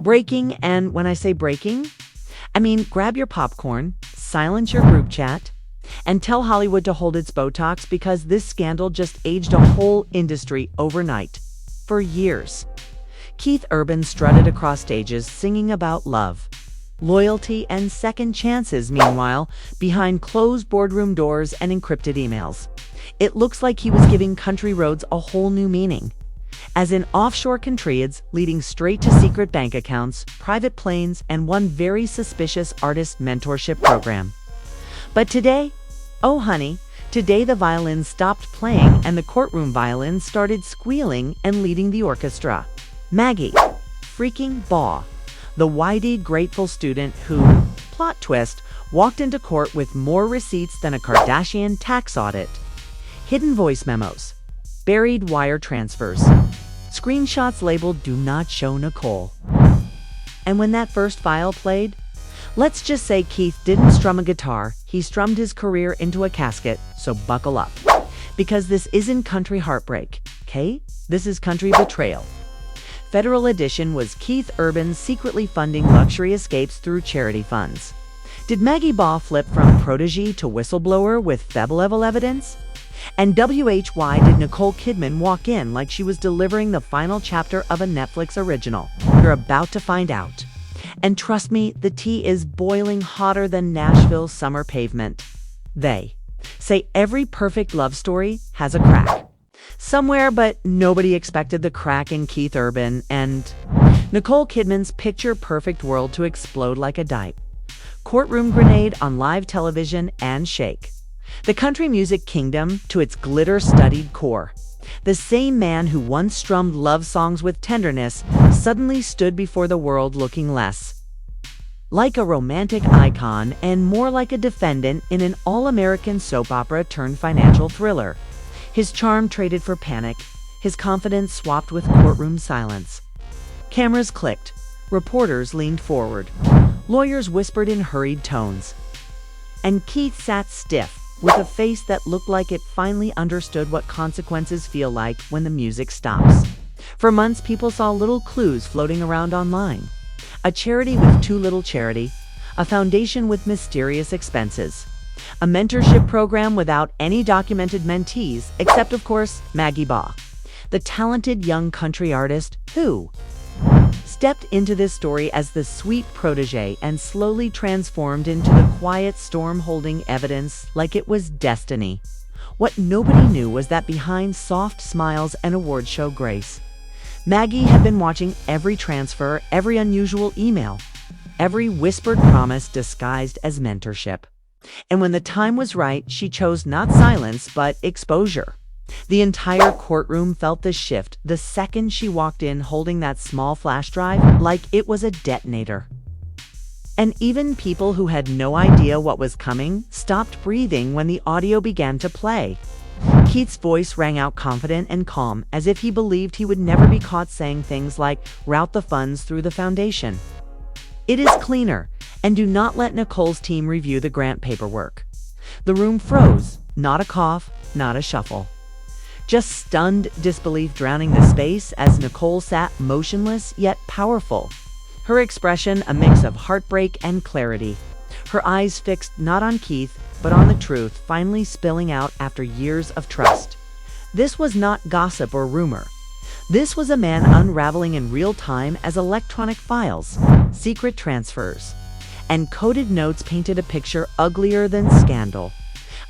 Breaking, and when I say breaking, I mean grab your popcorn, silence your group chat, and tell Hollywood to hold its Botox because this scandal just aged a whole industry overnight. For years, Keith Urban strutted across stages singing about love, loyalty, and second chances. Meanwhile, behind closed boardroom doors and encrypted emails, it looks like he was giving country roads a whole new meaning, as in offshore contriads leading straight to secret bank accounts, private planes, and one very suspicious artist mentorship program. But today, oh honey, today the violin stopped playing and the courtroom violin started squealing and leading the orchestra. Maggie freaking Baugh, the wide-eyed grateful student who, plot twist, walked into court with more receipts than a Kardashian tax audit. Hidden voice memos, buried wire transfers, screenshots labeled "Do Not Show Nicole." And when that first file played, let's just say Keith didn't strum a guitar, he strummed his career into a casket, so buckle up. Because this isn't country heartbreak, okay? This is country betrayal. Federal edition was Keith Urban secretly funding luxury escapes through charity funds. Did Maggie Baugh flip from protege to whistleblower with feb-level evidence? And why did Nicole Kidman walk in like she was delivering the final chapter of a Netflix original? You're about to find out. And trust me, the tea is boiling hotter than Nashville's summer pavement. They say every perfect love story has a crack somewhere, but nobody expected the crack in Keith Urban and Nicole Kidman's picture-perfect world to explode like a dike. Courtroom grenade on live television and shake the country music kingdom to its glitter-studded core. The same man who once strummed love songs with tenderness suddenly stood before the world looking less like a romantic icon and more like a defendant in an all-American soap opera turned financial thriller. His charm traded for panic, his confidence swapped with courtroom silence. Cameras clicked, reporters leaned forward, lawyers whispered in hurried tones, and Keith sat stiff, with a face that looked like it finally understood what consequences feel like when the music stops. For months, people saw little clues floating around online. A charity with too little charity, a foundation with mysterious expenses, a mentorship program without any documented mentees, except, of course, Maggie Baugh, the talented young country artist who stepped into this story as the sweet protege and slowly transformed into the quiet storm holding evidence like it was destiny. What nobody knew was that behind soft smiles and award show grace, Maggie had been watching every transfer, every unusual email, every whispered promise disguised as mentorship. And when the time was right, she chose not silence, but exposure. The entire courtroom felt the shift the second she walked in holding that small flash drive like it was a detonator. And even people who had no idea what was coming stopped breathing when the audio began to play. Keith's voice rang out confident and calm, as if he believed he would never be caught saying things like, "Route the funds through the foundation. It is cleaner, and do not let Nicole's team review the grant paperwork." The room froze, not a cough, not a shuffle. Just stunned disbelief drowning the space as Nicole sat motionless yet powerful. Her expression a mix of heartbreak and clarity. Her eyes fixed not on Keith, but on the truth finally spilling out after years of trust. This was not gossip or rumor. This was a man unraveling in real time as electronic files, secret transfers, and coded notes painted a picture uglier than scandal.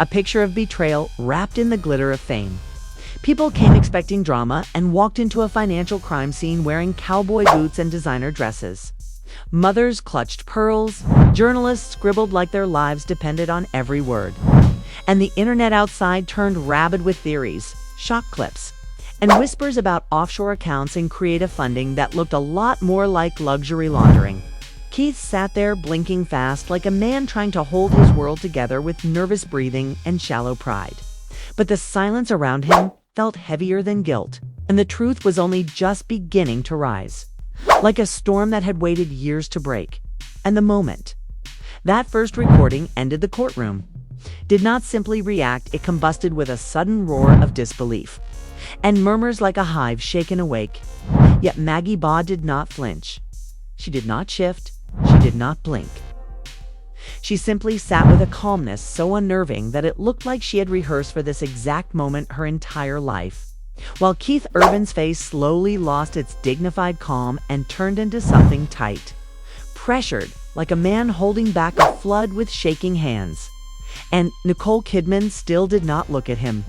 A picture of betrayal wrapped in the glitter of fame. People came expecting drama and walked into a financial crime scene wearing cowboy boots and designer dresses. Mothers clutched pearls, journalists scribbled like their lives depended on every word. And the internet outside turned rabid with theories, shock clips, and whispers about offshore accounts and creative funding that looked a lot more like luxury laundering. Keith sat there blinking fast like a man trying to hold his world together with nervous breathing and shallow pride. But the silence around him felt heavier than guilt, and the truth was only just beginning to rise, like a storm that had waited years to break. And the moment that first recording ended the courtroom did not simply react, it combusted with a sudden roar of disbelief, and murmurs like a hive shaken awake. Yet Maggie Baugh did not flinch. She did not shift. She did not blink. She simply sat with a calmness so unnerving that it looked like she had rehearsed for this exact moment her entire life. While Keith Urban's face slowly lost its dignified calm and turned into something tight, pressured, like a man holding back a flood with shaking hands. And Nicole Kidman still did not look at him.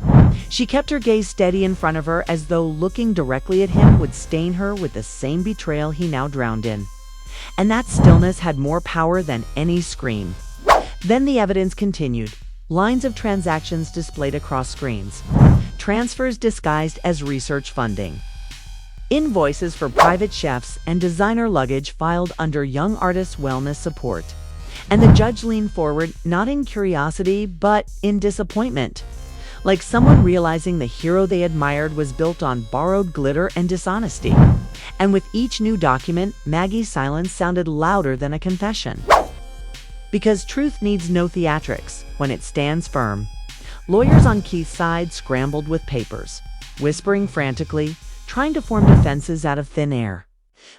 She kept her gaze steady in front of her, as though looking directly at him would stain her with the same betrayal he now drowned in. And that stillness had more power than any scream. Then the evidence continued. Lines of transactions displayed across screens. Transfers disguised as research funding. Invoices for private chefs and designer luggage filed under Young Artists Wellness Support. And the judge leaned forward, not in curiosity, but in disappointment. Like someone realizing the hero they admired was built on borrowed glitter and dishonesty. And with each new document, Maggie's silence sounded louder than a confession. Because truth needs no theatrics when it stands firm. Lawyers on Keith's side scrambled with papers, whispering frantically, trying to form defenses out of thin air.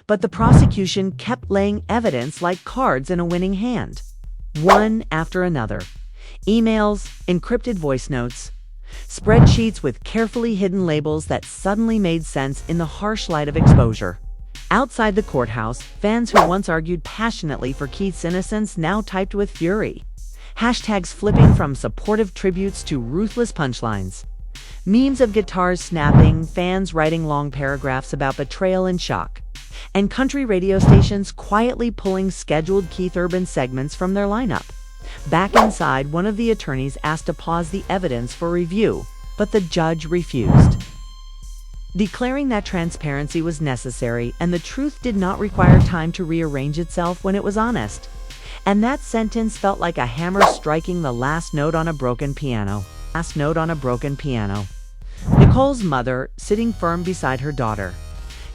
But the prosecution kept laying evidence like cards in a winning hand. One after another. Emails, encrypted voice notes, spreadsheets with carefully hidden labels that suddenly made sense in the harsh light of exposure. Outside the courthouse, fans who once argued passionately for Keith's innocence now typed with fury. Hashtags flipping from supportive tributes to ruthless punchlines. Memes of guitars snapping, fans writing long paragraphs about betrayal and shock. And country radio stations quietly pulling scheduled Keith Urban segments from their lineup. Back inside, one of the attorneys asked to pause the evidence for review, but the judge refused, declaring that transparency was necessary and the truth did not require time to rearrange itself when it was honest. And that sentence felt like a hammer striking the last note on a broken piano. Nicole's mother, sitting firm beside her daughter,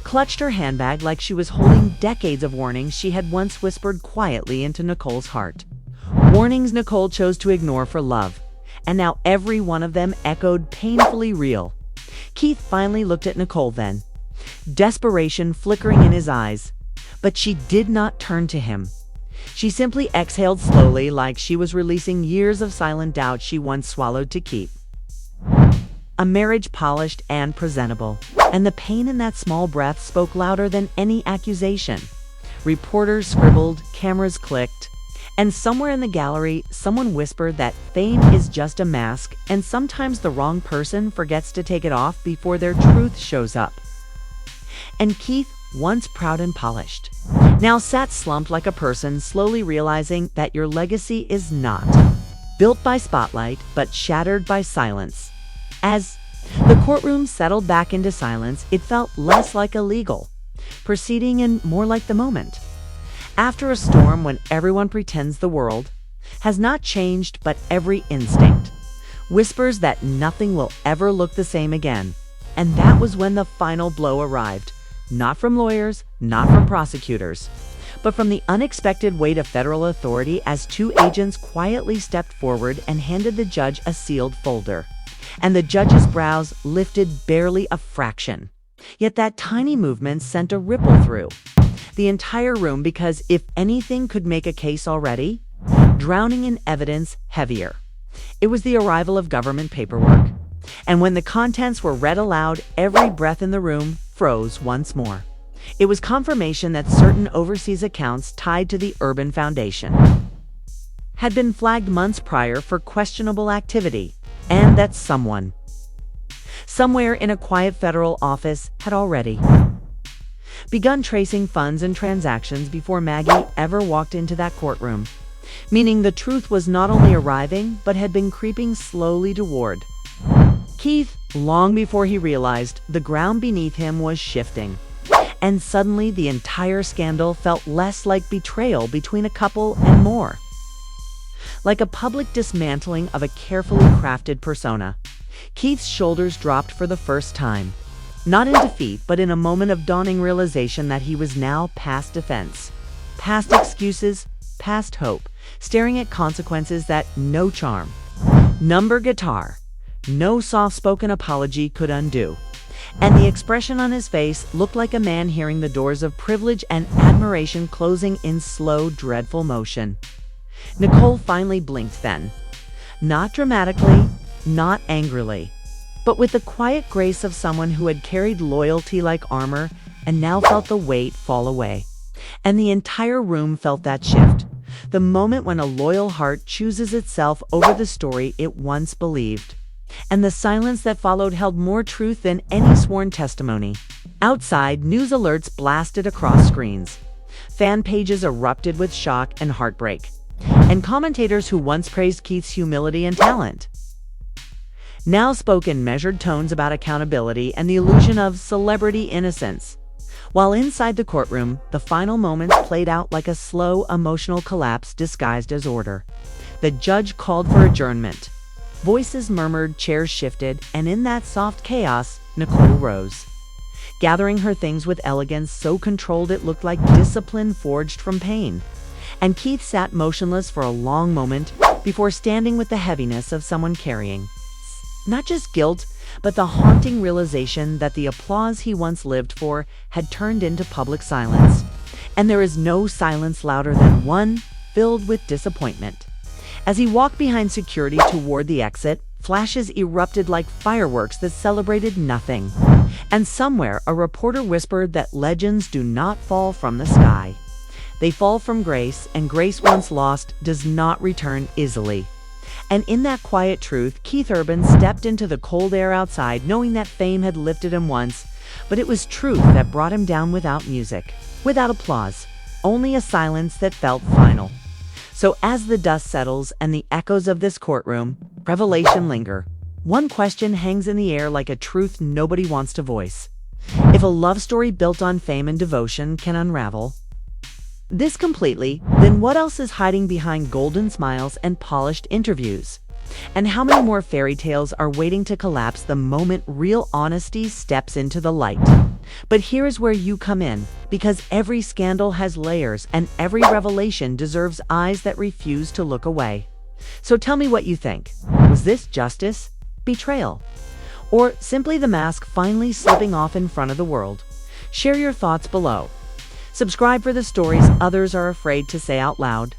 clutched her handbag like she was holding decades of warnings she had once whispered quietly into Nicole's heart. Warnings Nicole chose to ignore for love, and now every one of them echoed painfully real. Keith finally looked at Nicole then, desperation flickering in his eyes, but she did not turn to him. She simply exhaled slowly, like she was releasing years of silent doubt she once swallowed to keep. A marriage polished and presentable, and the pain in that small breath spoke louder than any accusation. Reporters scribbled, cameras clicked, and somewhere in the gallery, someone whispered that fame is just a mask, and sometimes the wrong person forgets to take it off before their truth shows up. And Keith, once proud and polished, now sat slumped like a person slowly realizing that your legacy is not built by spotlight, but shattered by silence. As the courtroom settled back into silence, it felt less like a legal proceeding and more like the moment. After a storm when everyone pretends the world has not changed, but every instinct whispers that nothing will ever look the same again. And that was when the final blow arrived. Not from lawyers, not from prosecutors, but from the unexpected weight of federal authority as two agents quietly stepped forward and handed the judge a sealed folder. And the judge's brows lifted barely a fraction. Yet that tiny movement sent a ripple through the entire room, because if anything could make a case already drowning in evidence heavier, it was the arrival of government paperwork. And when the contents were read aloud, every breath in the room froze once more. It was confirmation that certain overseas accounts tied to the Urban Foundation had been flagged months prior for questionable activity, and that someone, somewhere in a quiet federal office, had already begun tracing funds and transactions before Maggie ever walked into that courtroom, meaning the truth was not only arriving, but had been creeping slowly toward Keith long before he realized the ground beneath him was shifting. And suddenly the entire scandal felt less like betrayal between a couple and more like a public dismantling of a carefully crafted persona. Keith's shoulders dropped for the first time, not in defeat, but in a moment of dawning realization that he was now past defense, past excuses, past hope, staring at consequences that no charm, number guitar, no soft-spoken apology could undo. and the expression on his face looked like a man hearing the doors of privilege and admiration closing in slow, dreadful motion. Nicole finally blinked then. Not dramatically, not angrily, but with the quiet grace of someone who had carried loyalty like armor and now felt the weight fall away. And the entire room felt that shift. The moment when a loyal heart chooses itself over the story it once believed. And the silence that followed held more truth than any sworn testimony. Outside, news alerts blasted across screens. Fan pages erupted with shock and heartbreak. And commentators who once praised Keith's humility and talent now spoke in measured tones about accountability and the illusion of celebrity innocence. While inside the courtroom, the final moments played out like a slow, emotional collapse disguised as order. The judge called for adjournment. Voices murmured, chairs shifted, and in that soft chaos, Nicole rose. Gathering her things with elegance so controlled it looked like discipline forged from pain. And Keith sat motionless for a long moment before standing with the heaviness of someone carrying not just guilt, but the haunting realization that the applause he once lived for had turned into public silence. And there is no silence louder than one filled with disappointment. As he walked behind security toward the exit, flashes erupted like fireworks that celebrated nothing. And somewhere, a reporter whispered that legends do not fall from the sky. They fall from grace, and grace once lost does not return easily. And in that quiet truth, Keith Urban stepped into the cold air outside, knowing that fame had lifted him once, but it was truth that brought him down without music, without applause, only a silence that felt final. So as the dust settles and the echoes of this courtroom revelation linger, one question hangs in the air like a truth nobody wants to voice. If a love story built on fame and devotion can unravel this completely, then what else is hiding behind golden smiles and polished interviews? And how many more fairy tales are waiting to collapse the moment real honesty steps into the light? But here is where you come in, because every scandal has layers and every revelation deserves eyes that refuse to look away. So tell me what you think. Was this justice? Betrayal? Or simply the mask finally slipping off in front of the world? Share your thoughts below. Subscribe for the stories others are afraid to say out loud.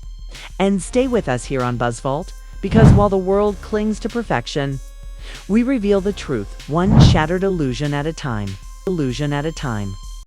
And stay with us here on BuzzVault, because while the world clings to perfection, we reveal the truth, one shattered illusion at a time.